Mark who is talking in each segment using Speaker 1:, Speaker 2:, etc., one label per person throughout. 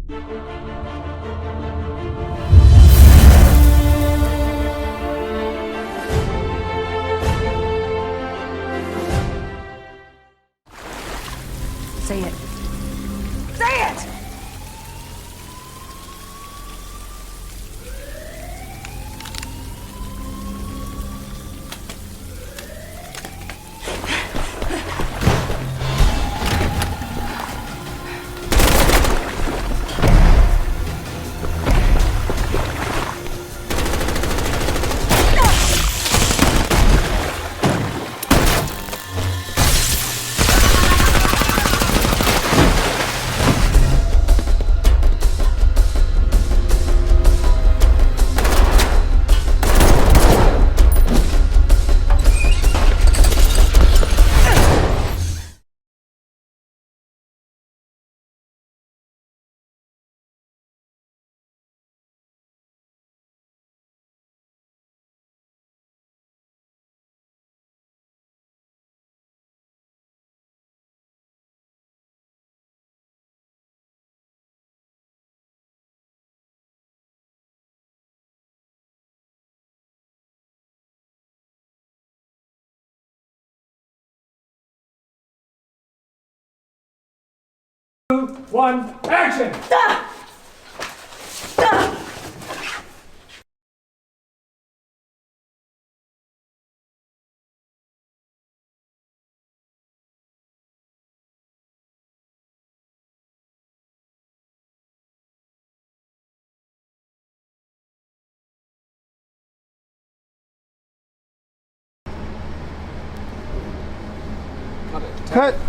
Speaker 1: Say it. Say it!
Speaker 2: One, action!
Speaker 3: Cut.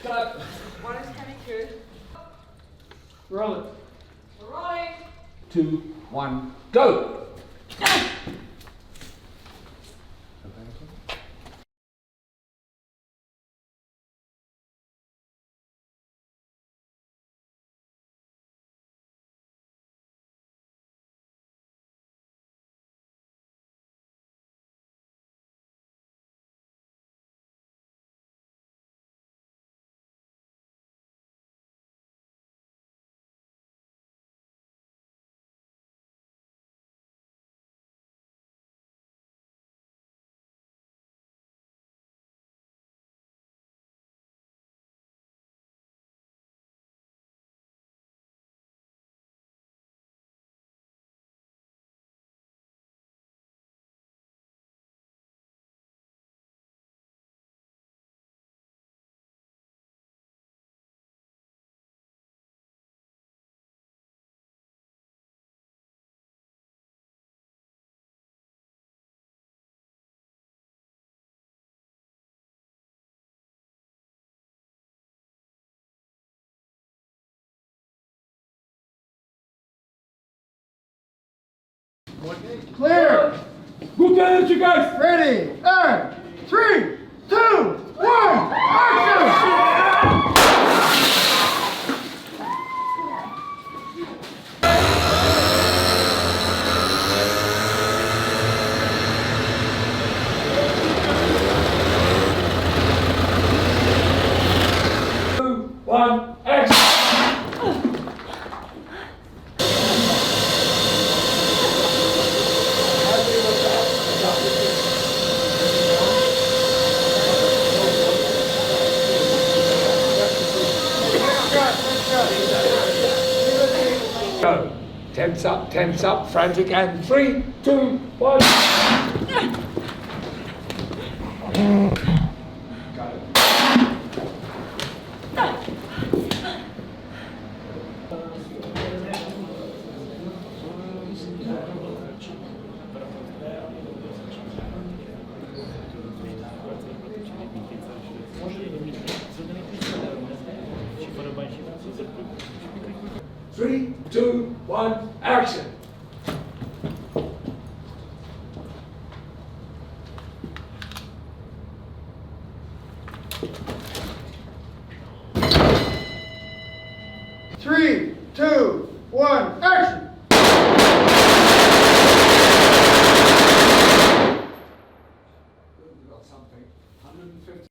Speaker 2: Cut.
Speaker 1: One is coming through.
Speaker 2: Roll it.
Speaker 1: We're rolling.
Speaker 2: 2, 1, go!
Speaker 3: Clear.
Speaker 2: Good energy, guys.
Speaker 4: Ready, and 3, 2, 1, action!
Speaker 2: One, action! Go. Tense up, frantic, and 3, 2, 1. Got it. 3, 2, 1, action!
Speaker 4: Three, two, one, action!
Speaker 2: We got something. 150.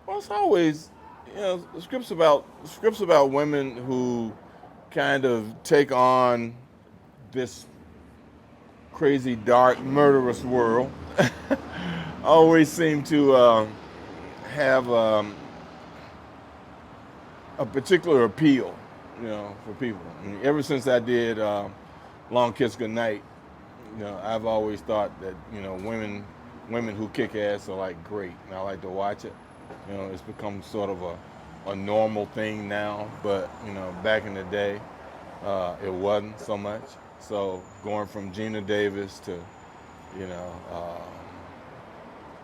Speaker 5: Well, it's always, scripts about women who kind of take on this crazy, dark, murderous world. Always seem to have a particular appeal, for people. I mean, ever since I did Long Kiss Goodnight, I've always thought that women who kick ass are like great, and I like to watch it. It's become sort of a normal thing now, but back in the day, it wasn't so much. So going from Gina Davis to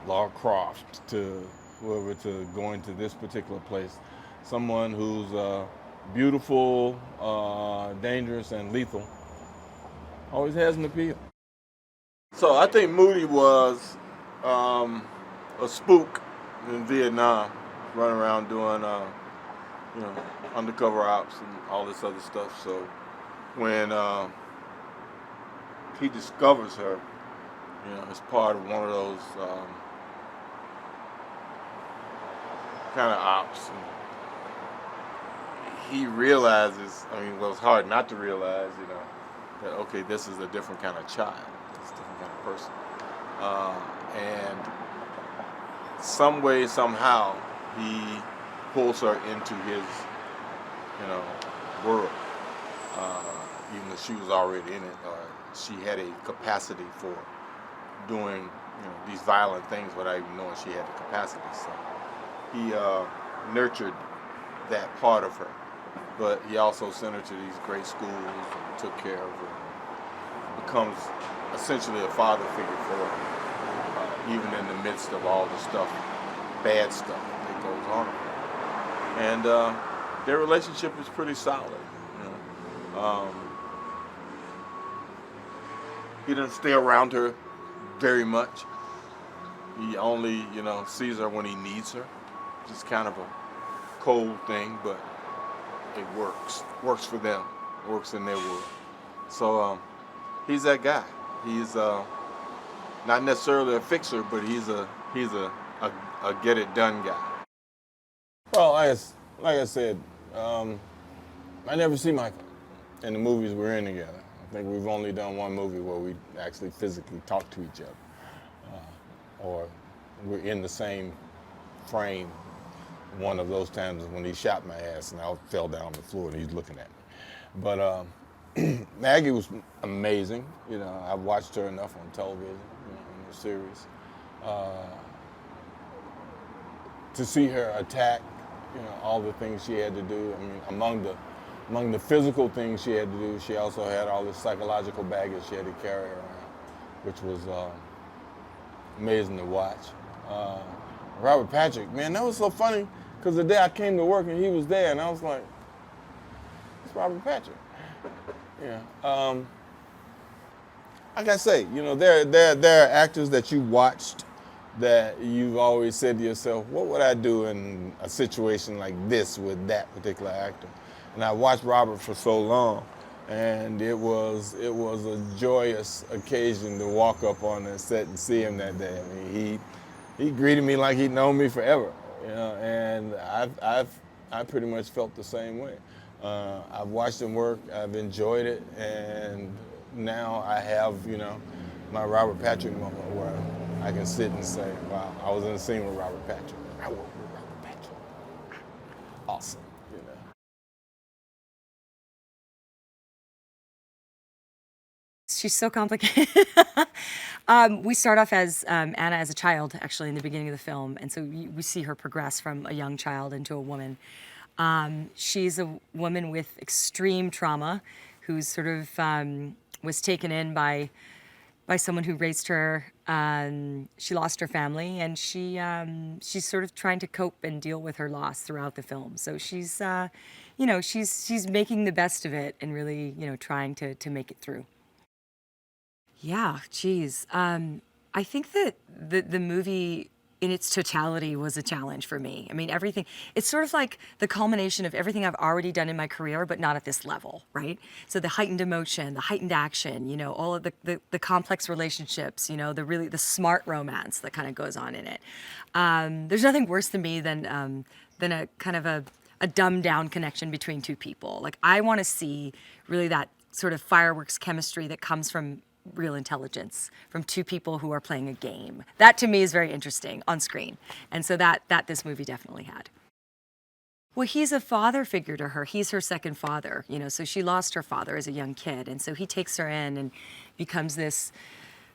Speaker 5: Lara Croft to whoever, to going to this particular place, someone who's beautiful, dangerous, and lethal, always has an appeal. So I think Moody was a spook in Vietnam, running around doing undercover ops and all this other stuff. So when he discovers her, as part of one of those kind of ops, and he realizes, well, it's hard not to realize, that, okay, this is a different kind of child, it's a different kind of person. And some way, somehow, he pulls her into his, world. Even though she was already in it, she had a capacity for doing, these violent things without even knowing she had the capacity. So he nurtured that part of her, but he also sent her to these great schools and took care of her. Becomes essentially a father figure for her, even in the midst of all the stuff, bad stuff that goes on. And their relationship is pretty solid. He doesn't stay around her very much. He only, sees her when he needs her. Just kind of a cold thing, but it works. Works for them. Works in their world. So he's that guy. He's not necessarily a fixer, but he's a get it done guy. Well, like I said, I never see Michael in the movies we're in together. I think we've only done one movie where we actually physically talk to each other, or we're in the same frame. One of those times is when he shot my ass and I fell down on the floor and he's looking at me. But Maggie was amazing. I've watched her enough on television, in the series, to see her attack, all the things she had to do. Among the physical things she had to do, she also had all this psychological baggage she had to carry around, which was amazing to watch. Robert Patrick, man, that was so funny, because the day I came to work and he was there, and I was like, it's Robert Patrick. Like I say, there are actors that you watched that you've always said to yourself, what would I do in a situation like this with that particular actor? And I watched Robert for so long, and it was a joyous occasion to walk up on the set and see him that day. He greeted me like he'd known me forever, and I pretty much felt the same way. I've watched him work, I've enjoyed it, and now I have, my Robert Patrick moment where I can sit and say, wow, I was in a scene with Robert Patrick. I worked with Robert Patrick. Awesome.
Speaker 6: She's so complicated. We start off as Anna as a child, actually, in the beginning of the film. And so we see her progress from a young child into a woman. She's a woman with extreme trauma who's sort of was taken in by someone who raised her. She lost her family, and she's sort of trying to cope and deal with her loss throughout the film. So she's, she's making the best of it and really, trying to make it through. Yeah, geez. I think that the movie in its totality was a challenge for me. I mean, everything, it's sort of like the culmination of everything I've already done in my career, but not at this level, right? So the heightened emotion, the heightened action, you know, all of the complex relationships, you know, the smart romance that kind of goes on in it. There's nothing worse to me than a kind of a dumbed down connection between two people. Like, I want to see really that sort of fireworks chemistry that comes from real intelligence, from two people who are playing a game. That to me is very interesting on screen. And so that this movie definitely had. Well, he's a father figure to her. He's her second father, you know, so she lost her father as a young kid. And so he takes her in and becomes this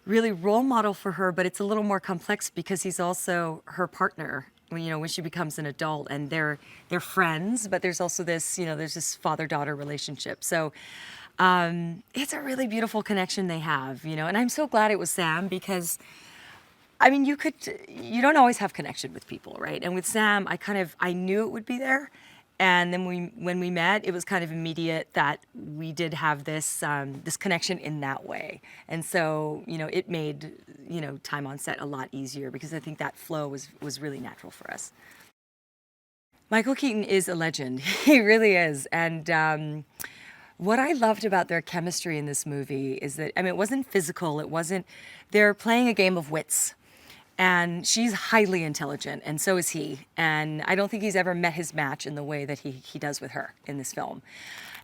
Speaker 6: really role model for her, but it's a little more complex because he's also her partner, you know, when she becomes an adult, and they're friends, but there's also this, you know, there's this father-daughter relationship. So it's a really beautiful connection they have, you know, and I'm so glad it was Sam because, I mean, you don't always have connection with people, right? And with Sam, I knew it would be there. And then when we met, it was kind of immediate that we did have this this connection in that way. And so, you know, it made, you know, time on set a lot easier because I think that flow was really natural for us. Michael Keaton is a legend. He really is. And what I loved about their chemistry in this movie is that, I mean, it wasn't physical. They're playing a game of wits. And she's highly intelligent, and so is he. And I don't think he's ever met his match in the way that he does with her in this film.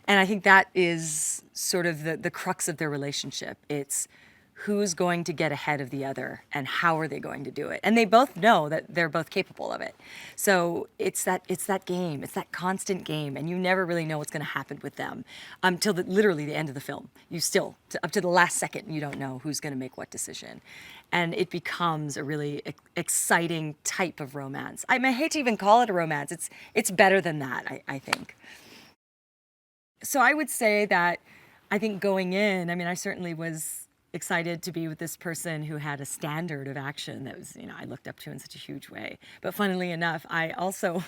Speaker 6: And I think that is sort of the crux of their relationship. It's who's going to get ahead of the other and how are they going to do it. And they both know that they're both capable of it. So it's that game, it's that constant game, and you never really know what's going to happen with them until literally the end of the film. You still, up to the last second, you don't know who's going to make what decision. And it becomes a really exciting type of romance. I hate to even call it a romance. It's better than that, I think. So I would say that I think going in, I mean, I certainly was excited to be with this person who had a standard of action that was, you know, I looked up to in such a huge way. But funnily enough, I also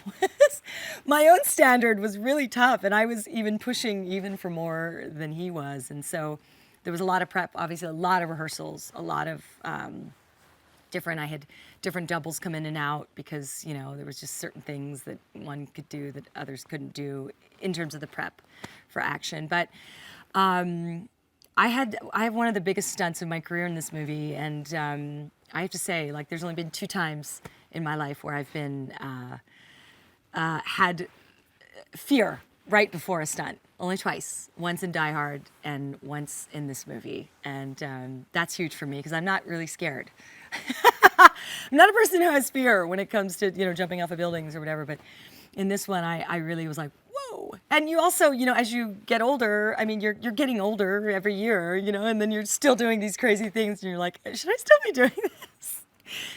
Speaker 6: my own standard was really tough, and I was even pushing even for more than he was. And so there was a lot of prep, obviously a lot of rehearsals, a lot of I had different doubles come in and out because, you know, there was just certain things that one could do that others couldn't do in terms of the prep for action. But I have one of the biggest stunts of my career in this movie, and I have to say, like, there's only been 2 times in my life where I've been had fear right before a stunt. Only twice. Once in Die Hard and once in this movie, and that's huge for me because I'm not really scared. I'm not a person who has fear when it comes to, you know, jumping off of buildings or whatever, but in this one, I really was like, whoa. And you also, you know, as you get older, I mean, you're getting older every year, you know, and then you're still doing these crazy things, and you're like, should I still be doing this?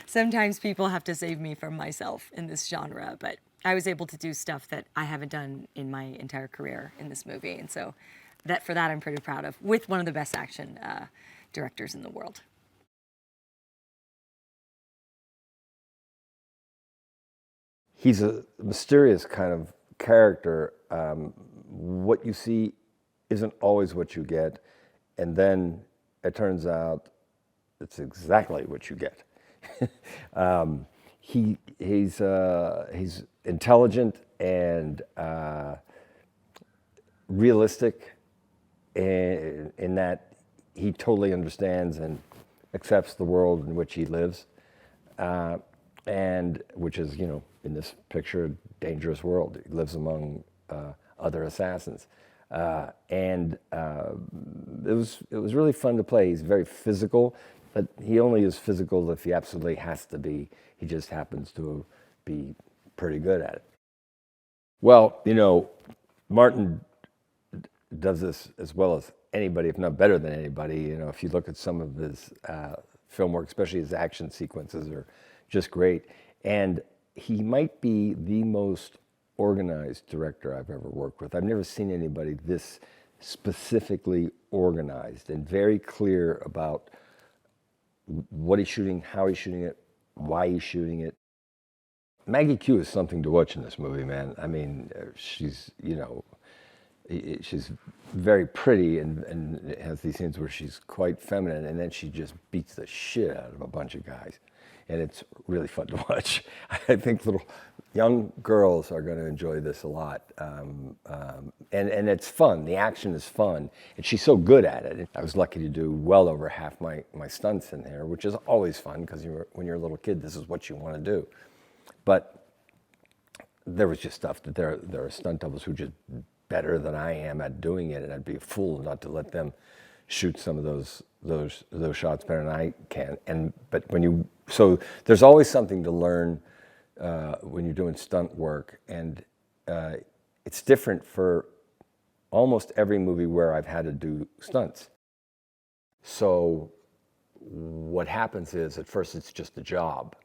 Speaker 6: Sometimes people have to save me from myself in this genre, but I was able to do stuff that I haven't done in my entire career in this movie, and so for that I'm pretty proud of, with one of the best action directors in the world.
Speaker 7: He's a mysterious kind of character. What you see isn't always what you get, and then it turns out it's exactly what you get. He's intelligent and realistic in that he totally understands and accepts the world in which he lives, and which is, you know, in this picture, a dangerous world. He lives among other assassins, and it was really fun to play. He's very physical, but he only is physical if he absolutely has to be. He just happens to be pretty good at it. Well, you know, Martin does this as well as anybody, if not better than anybody. You know, if you look at some of his film work, especially his action sequences, are just great. And he might be the most organized director I've ever worked with. I've never seen anybody this specifically organized and very clear about what he's shooting, how he's shooting it, why he's shooting it. Maggie Q is something to watch in this movie, man. I mean, she's, you know, she's very pretty and has these scenes where she's quite feminine, and then she just beats the shit out of a bunch of guys. and it's really fun to watch. I think little young girls are going to enjoy this a lot, and it's fun. The action is fun, and she's so good at it. I was lucky to do well over half my stunts in there, which is always fun because when you're a little kid, this is what you want to do. But there was just stuff that there are stunt doubles who are just better than I am at doing it, and I'd be a fool not to let them shoot some of those shots better than I can. But so there's always something to learn when you're doing stunt work, and it's different for almost every movie where I've had to do stunts. So what happens is, at first it's just a job,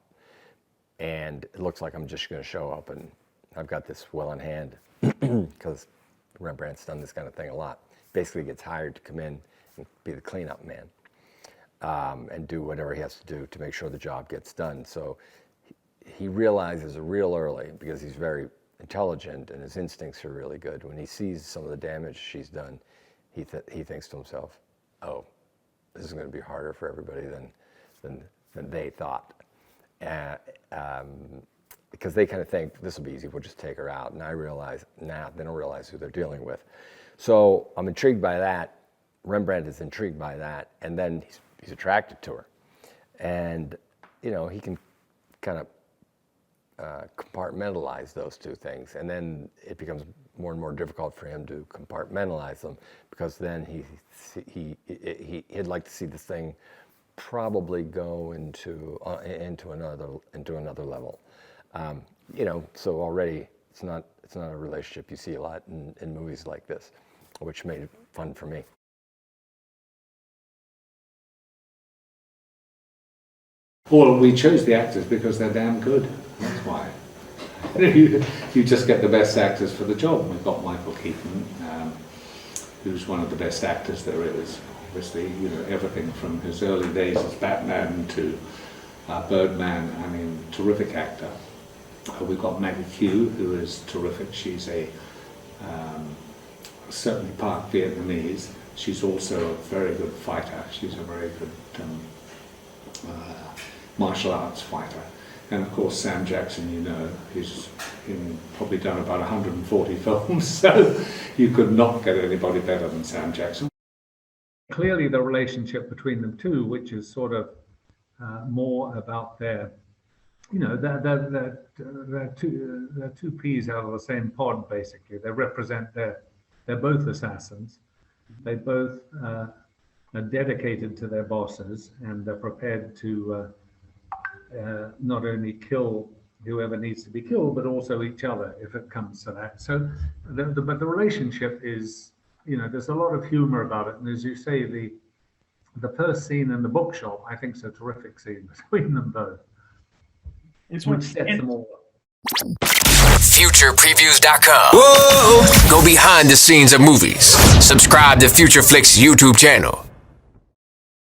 Speaker 7: and it looks like I'm just going to show up and I've got this well in hand, because Rembrandt's done this kind of thing a lot. Basically gets hired to come in and be the cleanup man, and do whatever he has to do to make sure the job gets done. So he realizes real early, because he's very intelligent and his instincts are really good, when he sees some of the damage she's done, he thinks to himself, oh, this is going to be harder for everybody than they thought. Because they kind of think, this will be easy, we'll just take her out. And I realize, nah, they don't realize who they're dealing with. So I'm intrigued by that. Rembrandt is intrigued by that. And then he's attracted to her. And, you know, he can kind of compartmentalize those two things. And then it becomes more and more difficult for him to compartmentalize them, because then he'd like to see this thing probably go into another level. You know, so already it's not a relationship you see a lot in movies like this, which made it fun for me.
Speaker 8: Well, we chose the actors because they're damn good. That's why. You just get the best actors for the job. We've got Michael Keaton, who's one of the best actors there is. Obviously, you know, everything from his early days as Batman to Birdman. I mean, terrific actor. We've got Maggie Q, who is terrific. She's certainly part Vietnamese. She's also a very good fighter. She's a very good martial arts fighter. And of course, Sam Jackson, you know, he's probably done about 140 films, so you could not get anybody better than Sam Jackson.
Speaker 9: Clearly the relationship between them two, which is sort of more about their, you know, they're two peas out of the same pod, basically. They represent they're both assassins. They both are dedicated to their bosses, and they're prepared to not only kill whoever needs to be killed, but also each other if it comes to that. So, but the relationship is, you know, there's a lot of humor about it. And as you say, the first scene in the bookshop, I think, is a terrific scene between them both. It's what sets them all up.
Speaker 10: FuturePreviews.com. Whoa! Go behind the scenes of movies. Subscribe to Future Flicks YouTube channel.